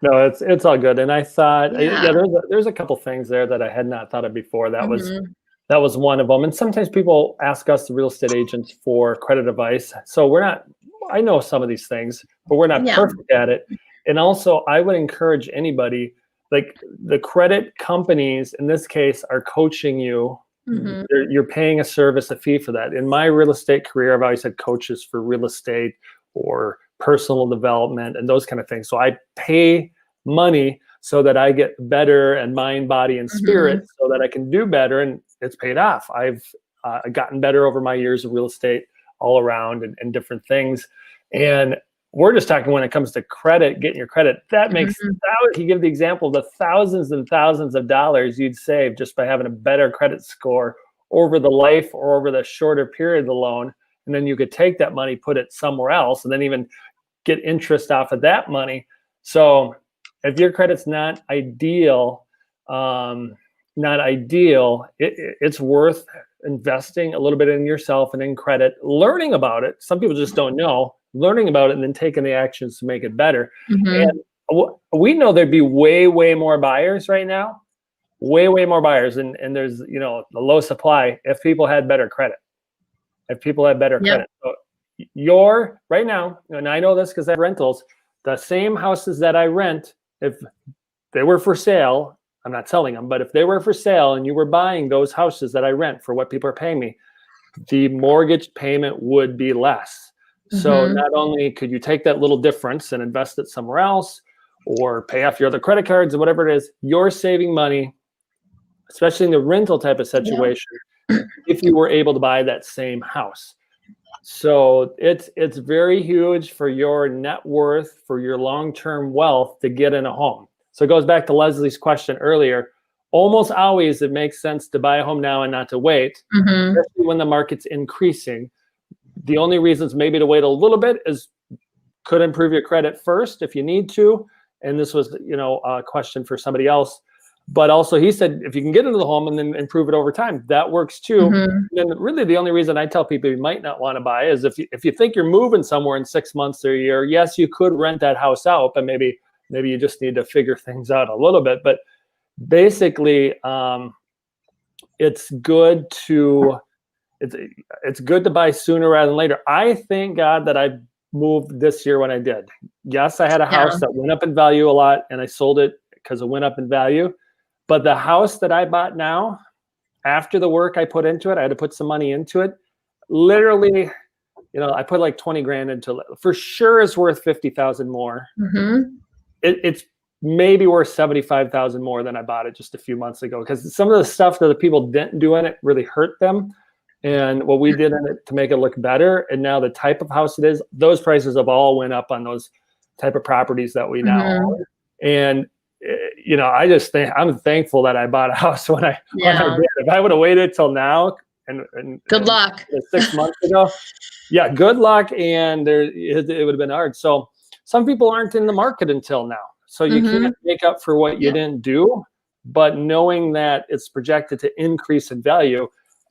No, it's all good. And I thought, there's a couple things there that I had not thought of before. That was one of them. And sometimes people ask us, the real estate agents, for credit advice. So I know some of these things, but we're not perfect at it. And also, I would encourage anybody, like the credit companies in this case are coaching you. You're paying a service, a fee for that. In my real estate career, I've always had coaches for real estate or personal development and those kind of things. So I pay money so that I get better in mind, body, and spirit, so that I can do better, and it's paid off. I've gotten better over my years of real estate all around and different things. And we're just talking when it comes to credit, getting your credit. That makes, he gave the example of the thousands and thousands of dollars you'd save just by having a better credit score over the life or over the shorter period of the loan. And then you could take that money, put it somewhere else, and then even get interest off of that money. So if your credit's not ideal, it's worth investing a little bit in yourself and in credit, learning about it. Some people just don't know, learning about it and then taking the actions to make it better. And we know there'd be way, way more buyers right now, way, way more buyers. And there's, you know, the low supply if people had better credit, credit. So your right now, and I know this because I have rentals, the same houses that I rent, if they were for sale, I'm not selling them, but if they were for sale and you were buying those houses that I rent for what people are paying me, the mortgage payment would be less. So not only could you take that little difference and invest it somewhere else or pay off your other credit cards or whatever it is, you're saving money, especially in the rental type of situation, if you were able to buy that same house. So it's very huge for your net worth, for your long-term wealth to get in a home. So it goes back to Leslie's question earlier. Almost always it makes sense to buy a home now and not to wait, especially when the market's increasing. The only reasons maybe to wait a little bit is could improve your credit first if you need to. And this was, you know, a question for somebody else. But also he said, if you can get into the home and then improve it over time, that works too. And really the only reason I tell people you might not want to buy is if you think you're moving somewhere in 6 months or a year, yes, you could rent that house out, but maybe you just need to figure things out a little bit. But basically, it's good to buy sooner rather than later. I thank God that I moved this year when I did. Yes, I had a house that went up in value a lot, and I sold it because it went up in value. But the house that I bought now, after the work I put into it, I had to put some money into it. Literally, you know, I put like 20 grand into it. For sure, it's worth 50,000 more. It's maybe worth 75,000 more than I bought it just a few months ago, because some of the stuff that the people didn't do in it really hurt them. And what we did in it to make it look better. And now the type of house it is, those prices have all went up on those type of properties that we now own. And, you know, I just think I'm thankful that I bought a house when I did. If I would have waited till now and good luck 6 months ago, good luck. And it would have been hard. So some people aren't in the market until now. So you can't make up for what you didn't do, but knowing that it's projected to increase in value,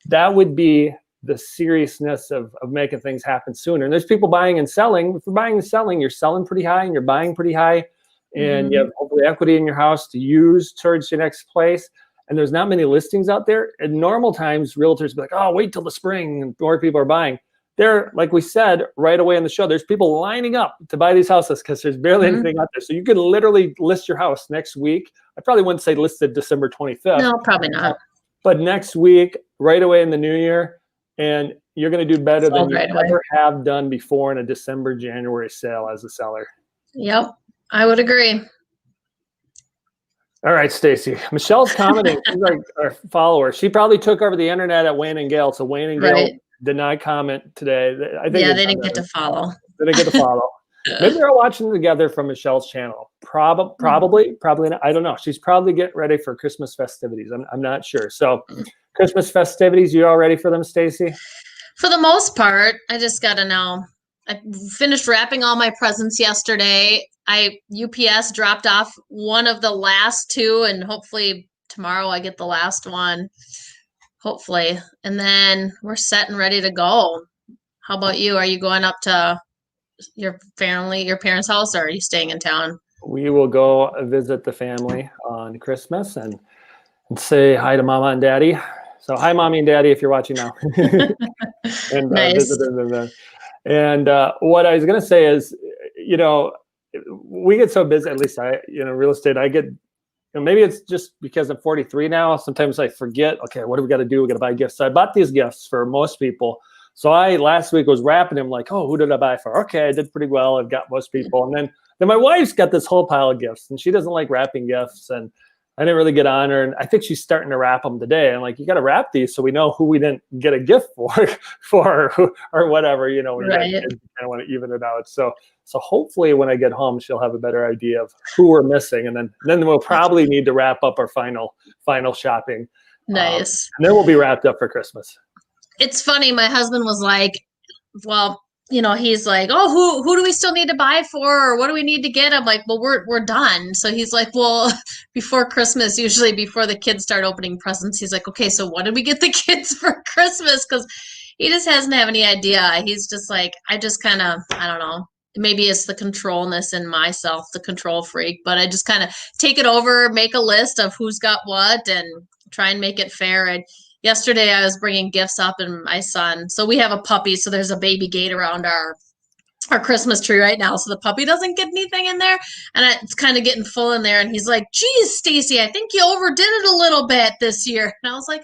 that would be the seriousness of making things happen sooner. And there's people buying and selling. If you're buying and selling, you're selling pretty high and you're buying pretty high, and you have hopefully equity in your house to use towards your next place. And there's not many listings out there. In normal times, realtors be like, oh, wait till the spring and more people are buying. There, like we said right away in the show, there's people lining up to buy these houses because there's barely anything out there. So you could literally list your house next week. I probably wouldn't say listed December 25th. No, probably not. But next week, right away in the new year, and you're going to do better than you ever have done before in a December, January sale as a seller. Yep, I would agree. All right, Stacy. Michelle's commenting. She's like our follower. She probably took over the internet at Wayne and Gale. So Wayne and Gale did not comment today. I think they didn't get to follow. They didn't get to follow. Maybe they're watching together from Michelle's channel. Probably not. I don't know. She's probably getting ready for Christmas festivities. I'm not sure. So Christmas festivities, you all ready for them, Stacy? For the most part, I just got to know. I finished wrapping all my presents yesterday. UPS dropped off one of the last two, and hopefully tomorrow I get the last one. Hopefully. And then we're set and ready to go. How about you? Are you going up to your parents' house, or are you staying in town? We will go visit the family on Christmas and say hi to Mama and Daddy. So hi, Mommy and Daddy, if you're watching now. And visit them. And what I was going to say is, you know, we get so busy, at least real estate, I get, maybe it's just because I'm 43 now. Sometimes I forget, okay, what do we got to do? We got to buy gifts. So I bought these gifts for most people. So I last week was wrapping them like, oh, who did I buy for? Okay, I did pretty well. I've got most people. And then my wife's got this whole pile of gifts, and she doesn't like wrapping gifts. And I didn't really get on her, and I think she's starting to wrap them today. I'm like, you got to wrap these so we know who we didn't get a gift for or whatever. You know, when you got kids, you kind of want to even it out. So hopefully when I get home, she'll have a better idea of who we're missing, and then we'll probably need to wrap up our final shopping. Nice. And then we'll be wrapped up for Christmas. It's funny. My husband was like, well, you know, he's like, oh, who do we still need to buy for? Or what do we need to get? I'm like, well, we're done. So he's like, well, before Christmas, usually before the kids start opening presents, he's like, okay, so what did we get the kids for Christmas? Because he just doesn't have any idea. He's just like, I just kind of, I don't know. Maybe it's the controlness in myself, the control freak, but I just kind of take it over, make a list of who's got what, and try and make it fair. And yesterday I was bringing gifts up, and my son, so we have a puppy, so there's a baby gate around our Christmas tree right now, so the puppy doesn't get anything in there, and it's kind of getting full in there, and he's like, geez, Stacy, I think you overdid it a little bit this year. And I was like,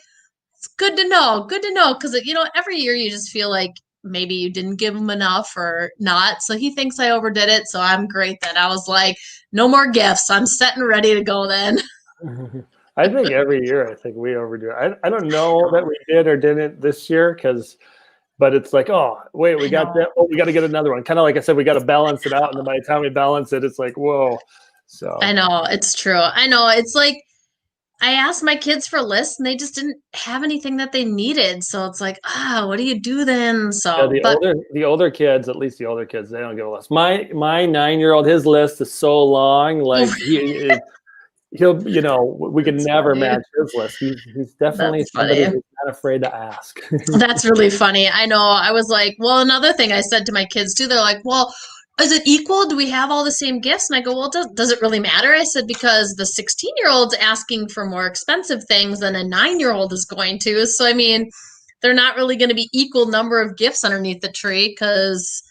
it's good to know, because, you know, every year you just feel like maybe you didn't give him enough or not, so he thinks I overdid it, so I'm great then. I was like, no more gifts, I'm set and ready to go then. I think every year, I think we overdo it. I don't know that we did or didn't this year, but it's like, oh, wait, we got that. Oh, we got to get another one. Kind of like I said, we got to balance it out. And then by the time we balance it, it's like, whoa. So I know, it's true. I know. It's like, I asked my kids for lists and they just didn't have anything that they needed. So it's like, what do you do then? So yeah, the older kids, at least the older kids, they don't give a list. My 9-year-old, his list is so long. Like he'll, you know, we can never match his list. He's definitely somebody who's not afraid to ask. That's really funny. I know. I was like, well, another thing I said to my kids too, they're like, well, is it equal? Do we have all the same gifts? And I go, well, does it really matter? I said, because the 16-year-old's asking for more expensive things than a 9-year-old is going to. So, I mean, they're not really going to be equal number of gifts underneath the tree, because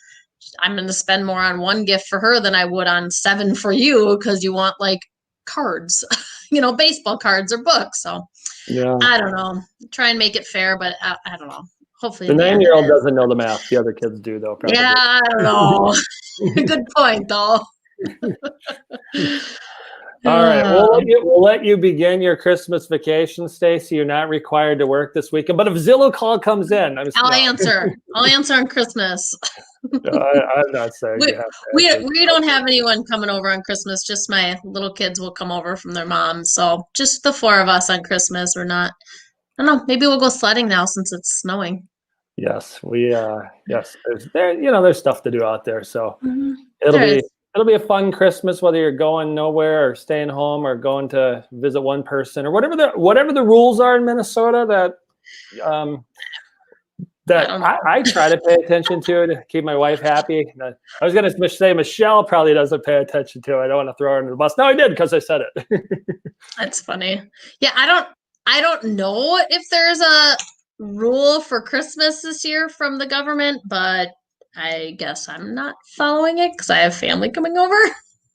I'm going to spend more on one gift for her than I would on 7 for you, because you want like cards, you know, baseball cards or books. So yeah, I don't know. Try and make it fair, but I don't know. Hopefully the 9-year-old doesn't know the math. The other kids do, though. Probably. Yeah, I don't know. Good point, though. All right, we'll let you begin your Christmas vacation, Stacy. You're not required to work this weekend, but if Zillow call comes in, I'll answer. I'll answer on Christmas. I'm not saying we don't have anyone coming over on Christmas. Just my little kids will come over from their mom. So just the 4 of us on Christmas. We're not. I don't know. Maybe we'll go sledding now since it's snowing. Yes, yes. There's stuff to do out there. So it'll be a fun Christmas, whether you're going nowhere or staying home or going to visit one person or whatever the rules are in Minnesota that I try to pay attention to keep my wife happy. I was going to say Michelle probably doesn't pay attention to it. I don't want to throw her under the bus. No, I did, because I said it. That's funny. Yeah, I don't know if there's a rule for Christmas this year from the government, but I guess I'm not following it because I have family coming over.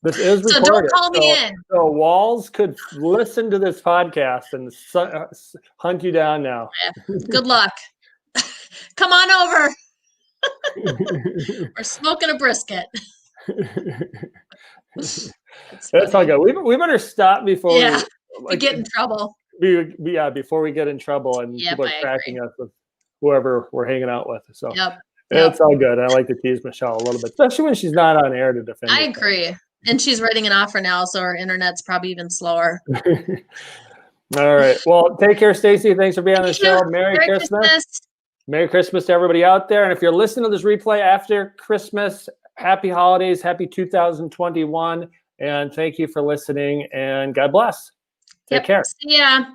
This is recorded. So don't call me in. So Walls could listen to this podcast and hunt you down now. Yeah. Good luck. Come on over. We're smoking a brisket. That's all good. We better stop before we get in trouble. Before we get in trouble and people are cracking us with whoever we're hanging out with. So it's all good. I like to tease Michelle a little bit, especially when she's not on air to defend. I agree. And she's writing an offer now, so her internet's probably even slower. All right. Well, take care, Stacy. Thanks for being on the show. Merry Christmas. Merry Christmas to everybody out there. And if you're listening to this replay after Christmas, happy holidays, happy 2021. And thank you for listening, and God bless. Take care. See ya.